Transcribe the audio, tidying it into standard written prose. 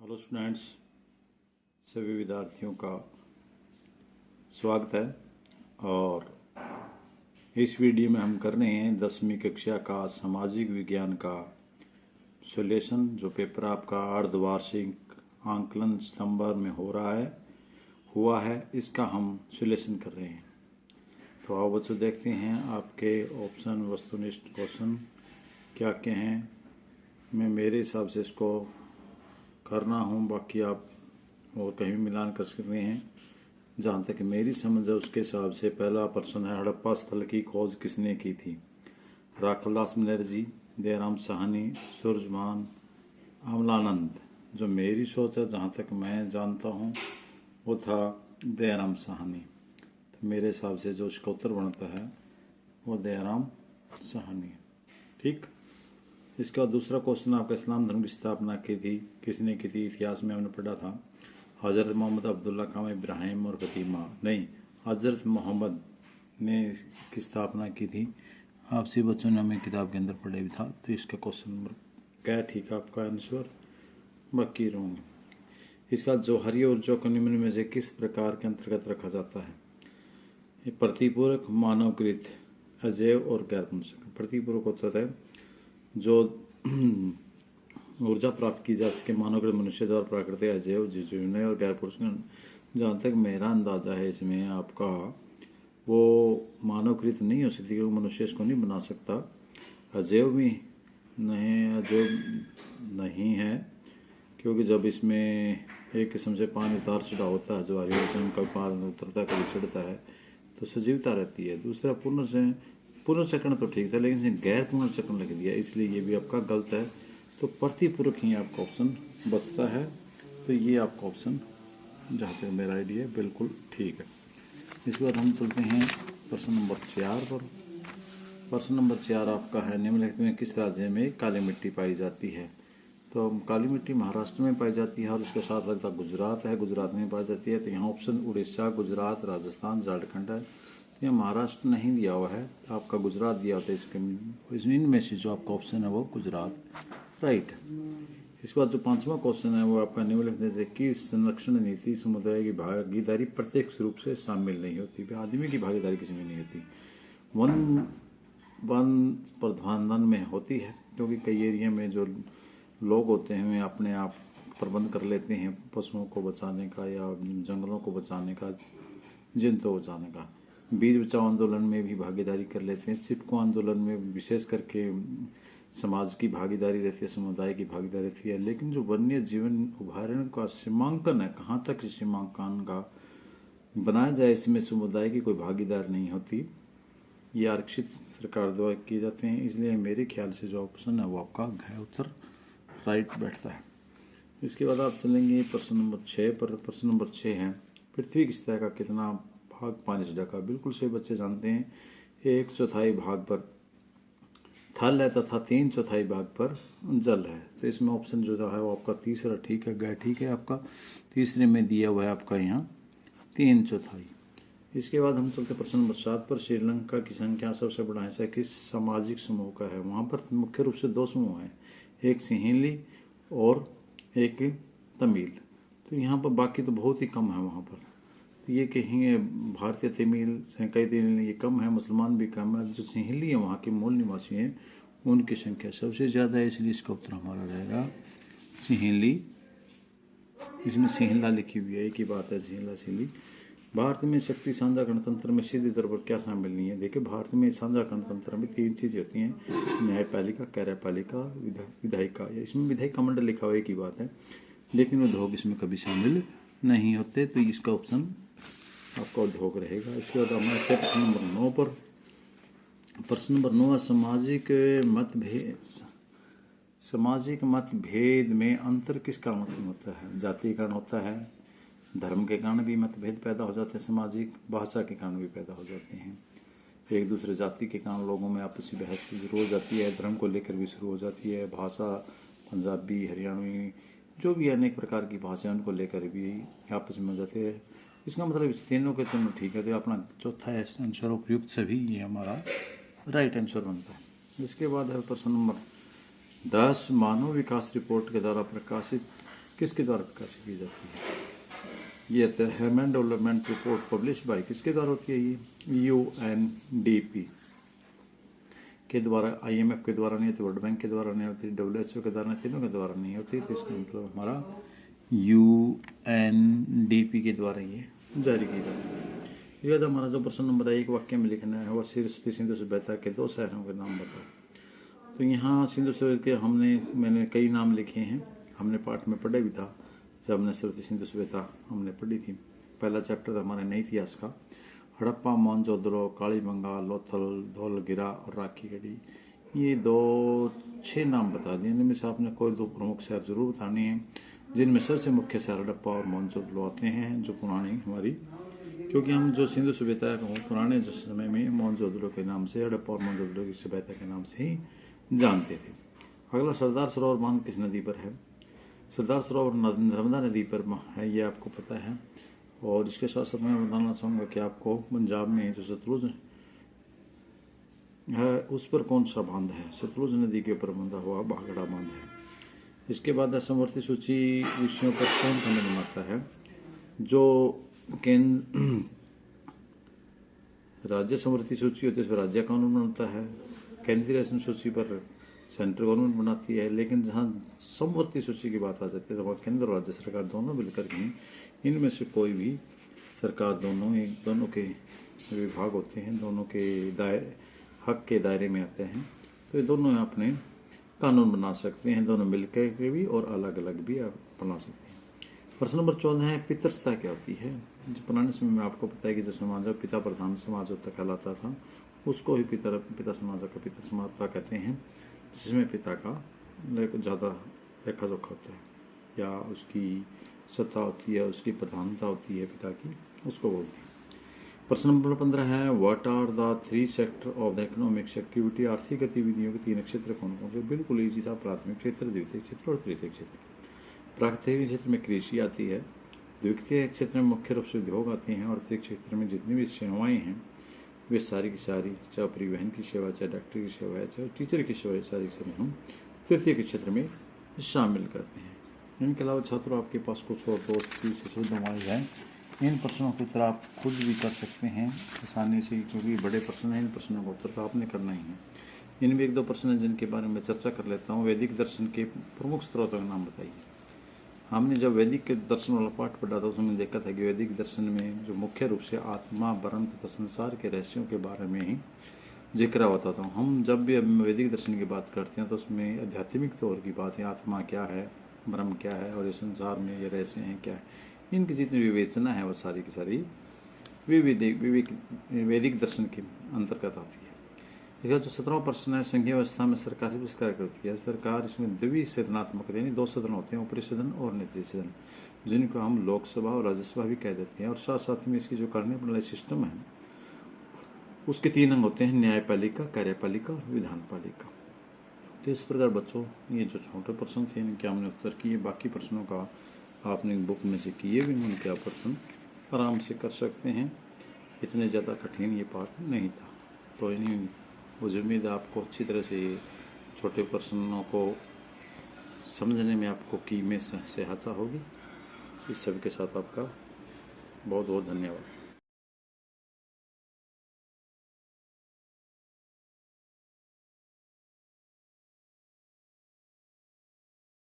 Hello students, सभी विद्यार्थियों का स्वागत है। और इस वीडियो में हम कर रहे हैं 10वीं कक्षा का सामाजिक विज्ञान का सॉल्यूशन, जो पेपर आपका अर्धवार्षिक आंकलन सितंबर में हुआ है, इसका हम सॉल्यूशन कर रहे हैं। तो आओ बच्चों, देखते हैं आपके ऑप्शन वस्तुनिष्ठ क्वेश्चन क्या क्या हैं। मैं मेरे हिसाब से इसको करना हूँ, बाकी आप और कहीं भी मिलान कर सकते हैं। जहाँ तक मेरी समझ है उसके हिसाब से पहला प्रश्न है, हड़प्पा स्थल की खोज किसने की थी? राखलदास बनर्जी, दयाराम साहनी, सूरजभान, अमलानंद। जो मेरी सोच है, जहाँ तक मैं जानता हूँ, वो था दयाराम साहनी। तो मेरे हिसाब से जो उसका उत्तर बनता है वो दयाराम साहनी। ठीक। इसके बाद दूसरा क्वेश्चन आपका, इस्लाम धर्म की स्थापना की थी किसने की थी? इतिहास में हमने पढ़ा था हज़रत मोहम्मद, अब्दुल्ला खान, इब्राहिम और फतीमा। नहीं, हज़रत मोहम्मद ने इसकी स्थापना की थी। आपसे बच्चों ने हमें किताब के अंदर पढ़े भी था। तो इसका क्वेश्चन नंबर क्या ठीक है आपका आंसर, बाकी रॉन्ग। इसका जौहरी ऊर्जा को निम्न में से किस प्रकार के अंतर्गत रखा जाता है? ये प्रतिपूरक, मानवकृत, अजैव और गैर पुनर्चक्रण। प्रतिपूरक होता है जो ऊर्जा प्राप्त की जा सके, मानव मनुष्य द्वारा प्राकृतिक, अजैव जीवने और गैर पुनर्चक्रण। जहाँ तक मेरा अंदाजा है इसमें आपका, वो मानवकृत नहीं हो सकती क्योंकि मनुष्य इसको नहीं बना सकता। अजैव भी नहीं है क्योंकि जब इसमें एक किस्म से पानी उतार चढ़ाव होता है, ज्वारी का पानी उतरता है, कभी चढ़ता है, तो सजीवता रहती है। दूसरा पुनर्चक्रण तो ठीक था, लेकिन इसने गैर पुनर्चक्रण लिख दिया, इसलिए ये भी आपका गलत है। तो प्रतिपूरक ही आपका ऑप्शन बचता है। तो ये आपका ऑप्शन, जहाँ तक मेरा आइडिया, बिल्कुल ठीक है। इसके बाद हम चलते हैं प्रश्न नंबर 4 पर। प्रश्न नंबर 4 आपका है, निम्नलिखित में किस राज्य में काली मिट्टी पाई जाती है? तो काली मिट्टी महाराष्ट्र में पाई जाती है और उसके साथ लगता गुजरात है, गुजरात में पाई जाती है। तो यहाँ ऑप्शन उड़ीसा, गुजरात, राजस्थान, झारखंड है। तो यहाँ महाराष्ट्र नहीं दिया हुआ है, आपका गुजरात दिया होता है। इसके इनमें से जो आपका ऑप्शन है वो गुजरात राइट। इसके बाद जो 5वां क्वेश्चन है वो आपका, निम्नलिखित से कि संरक्षण नीति समुदाय की भागीदारी प्रत्यक्ष रूप से शामिल नहीं होती। आदमी की भागीदारी किसी में नहीं होती, वन प्रबंधन में होती है, क्योंकि कई एरिया में जो लोग होते हैं वे अपने आप प्रबंध कर लेते हैं, पशुओं को बचाने का या जंगलों को बचाने का, जंतुओं को बचाने का। बीज बचाओ आंदोलन में भी भागीदारी कर लेते हैं। चिपको आंदोलन में विशेष करके समाज की भागीदारी रहती है, समुदाय की भागीदारी रहती है। लेकिन जो वन्य जीवन अभयारण्य का सीमांकन है, कहाँ तक सीमांकन का बनाया जाए, इसमें समुदाय की कोई भागीदारी नहीं होती, ये आरक्षित सरकार द्वारा किए जाते हैं। इसलिए मेरे ख्याल से जो ऑप्शन है वो आपका घ उत्तर राइट बैठता है। इसके बाद आप चलेंगे प्रश्न नंबर 6 पर। प्रश्न नंबर 6 है, पृथ्वी की सतह का कितना भाग पानी से ढका? बिल्कुल सही बच्चे जानते हैं, 1/4 भाग पर थल है तथा 3/4 भाग पर जल है। तो इसमें ऑप्शन जो है वो आपका तीसरा ठीक है, ग ठीक है आपका। तीसरे में दिया हुआ है आपका यहाँ 3/4। इसके बाद हम चलते प्रश्न नंबर 7 पर। श्रीलंका की संख्या सबसे बड़ा हिस्सा किस सामाजिक समूह का है? वहाँ पर मुख्य रूप से 2 समूह हैं, एक सिंहली और एक तमिल। तो यहाँ पर बाकी तो बहुत ही कम है वहाँ पर। तो ये कहेंगे भारतीय तमिल, संख्याई तमिल ये कम है, मुसलमान भी कम है। जो सिंहली है वहाँ के मूल निवासी हैं, उनकी संख्या सबसे ज़्यादा है, इसलिए इसका उत्तर हमारा रहेगा सिंहली। इसमें सिंहला लिखी हुई है, एक ही बात है, सिंहला सिंहली। भारत में शक्ति साझा गणतंत्र में सीधे तौर पर क्या शामिल नहीं है? देखिए, भारत में साझा गणतंत्र में 3 चीजें होती हैं, न्यायपालिका, कार्यपालिका, विधायिका। इसमें विधायिका मंडल लिखा हुआ एक ही बात है, लेकिन उद्योग इसमें कभी शामिल नहीं होते। तो इसका ऑप्शन आपका उद्योग रहेगा। इसके बाद हमारे प्रश्न नंबर 9 पर। प्रश्न नंबर 9, सामाजिक मतभेद में अंतर किस कारण होता है? जाति के कारण होता है, धर्म के कारण भी मतभेद पैदा हो जाते हैं, सामाजिक भाषा के कारण भी पैदा हो जाते हैं। एक दूसरे जाति के कारण लोगों में आपसी बहस शुरू हो जाती है, धर्म को लेकर भी शुरू हो जाती है, भाषा पंजाबी, हरियाणवी, जो भी अनेक प्रकार की भाषा उनको लेकर भी आपस में हो जाते हैं। इसका मतलब तीनों के तीनों ठीक है। तो अपना चौथा आंसर उपयुक्त सभी, ये हमारा राइट आंसर बनता है। इसके बाद है प्रश्न नंबर 10, मानव विकास रिपोर्ट के द्वारा प्रकाशित किसके द्वारा प्रकाशित की जाती है? ये human development report publish by किसके द्वारा होती है? ये UNDP के द्वारा, IMF के द्वारा नहीं होती, वर्ल्ड बैंक के द्वारा नहीं होती, WHO के द्वारा, तीनों के द्वारा नहीं होती। तो इसका मतलब हमारा UNDP के द्वारा ये जारी की जाती है। इसके बाद हमारा जो प्रश्न नंबर 1 वाक्य में लिखना है, वह सिंधु सभ्यता के 2 शहरों के नाम बताओ। तो यहाँ सिंधु सभ्यता के मैंने कई नाम लिखे हैं, हमने पाठ में पढ़ा भी था जब हमने सिंधु सभ्यता हमने पढ़ी थी। पहला चैप्टर था हमारे नई इतिहास का। हड़प्पा, मोहनजोदड़ो, कालीबंगा, लोथल, धौलगिरा और राखीगढ़ी, ये 6 नाम बता दिए। इनमें से आपने कोई 2 प्रमुख शहर जरूर बताने हैं, जिनमें सबसे मुख्य शहर हड़प्पा और मोहनजोदड़ो आते हैं, जो पुरानी हमारी, क्योंकि हम जो सिंधु सभ्यता पुराने समय में मोहनजोदड़ो के नाम से, हड़प्पा और मोहनजोदड़ो की सभ्यता के नाम से ही जानते थे। अगला सरदार सरोवर बांध किस नदी पर है? सरदार सरोवर नर्मदा नदी पर है, ये आपको पता है। और इसके साथ साथ मैं बताना चाहूँगा कि आपको पंजाब में जो सतलुज है उस पर कौन सा बांध है? सतलुज नदी के ऊपर बंधा हुआ भाखड़ा बांध है। इसके बाद समवर्ती सूची विषयों पर कौन खंड बनाता है? जो केंद्र राज्य समवर्ती सूची होती है, इस पर राज्य कानून बनता है। केंद्रीय सूची पर सेंट्रल गवर्नमेंट बनाती है। लेकिन जहाँ समवर्ती सूची की बात आ जाती है तो वहाँ केंद्र और राज्य सरकार दोनों मिलकर ही, इनमें से कोई भी सरकार दोनों के विभाग होते हैं, दोनों के हक के दायरे में आते हैं। तो ये दोनों अपने कानून बना सकते हैं, दोनों मिलकर के भी और अलग अलग भी आप बना सकते हैं। प्रश्न नंबर 14 है, पितृसत्ता क्या होती है? जो पुराने समय में आपको पता है कि जो समाज पिता प्रधान समाज होता कहलाता था, उसको ही पिता समाज का पिता समाजता कहते हैं, जिसमें पिता का ज़्यादा रेखा जोखा होता है या उसकी सत्ता होती है, उसकी प्रधानता होती है पिता की, उसको बोलते हैं। प्रश्न नंबर 15 है, what are the 3 sector of the economic activity? आर्थिक गतिविधियों के 3 क्षेत्र कौन कौन से? बिल्कुल ईजी था। प्राथमिक क्षेत्र, द्वितीय क्षेत्र और तृतीय क्षेत्र। प्राथमिक क्षेत्र में कृषि आती है, द्वितीय क्षेत्र में मुख्य रूप से उद्योग आते हैं, और तृतीय क्षेत्र में जितनी भी सेवाएं हैं वे सारी की सारी, चाहे परिवहन की सेवा, चाहे डॉक्टर की सेवा है, चाहे टीचर की सेवा, सारी की हम तृतीय के क्षेत्र में शामिल करते हैं। इनके अलावा छात्रों आपके पास कुछ और 2-3 शब्दमाली है, इन प्रश्नों के उत्तर आप खुद भी कर सकते हैं आसानी से, क्योंकि बड़े प्रश्न हैं। इन प्रश्नों का उत्तर तो आपने करना ही है। इनमें 1-2 प्रश्न हैं जिनके बारे में चर्चा कर लेता हूँ। वैदिक दर्शन के प्रमुख स्रोतों का नाम बताइए। हमने जब वैदिक के दर्शन वाला पाठ पढ़ा था उसमें देखा था कि वैदिक दर्शन में जो मुख्य रूप से आत्मा, ब्रह्म तथा संसार के रहस्यों के बारे में ही जिक्र होता था। हम जब भी वैदिक दर्शन की बात करते हैं तो उसमें आध्यात्मिक तौर की बात है, आत्मा क्या है, ब्रह्म क्या है और ये संसार में ये रहस्य हैं क्या है, इनकी जितनी विवेचना है वो सारी की सारी वैदिक दर्शन के अंतर्गत आती है। इसका जो 17वां प्रश्न है, संघीय व्यवस्था में सरकार किस कार्य करती है? सरकार इसमें द्विसदनात्मक, यानी 2 सदन होते हैं, ऊपरी सदन और निचली सदन, जिनको हम लोकसभा और राज्यसभा भी कह देते हैं। और साथ साथ में इसकी जो करने वाला सिस्टम है उसके 3 अंग होते हैं, न्यायपालिका, कार्यपालिका और विधानपालिका। तो इस प्रकार बच्चों ये जो छोटे प्रश्न थे इनके हमने उत्तर किए। बाकी प्रश्नों का आपने बुक में से किए भी हैं, उनके आप प्रश्न आराम से कर सकते हैं। इतने ज़्यादा कठिन ये पाठ नहीं था। तो इन्हीं मुझे उम्मीद है आपको अच्छी तरह से छोटे प्रश्नों को समझने में आपको की में सहायता होगी। इस सब के साथ आपका बहुत बहुत धन्यवाद।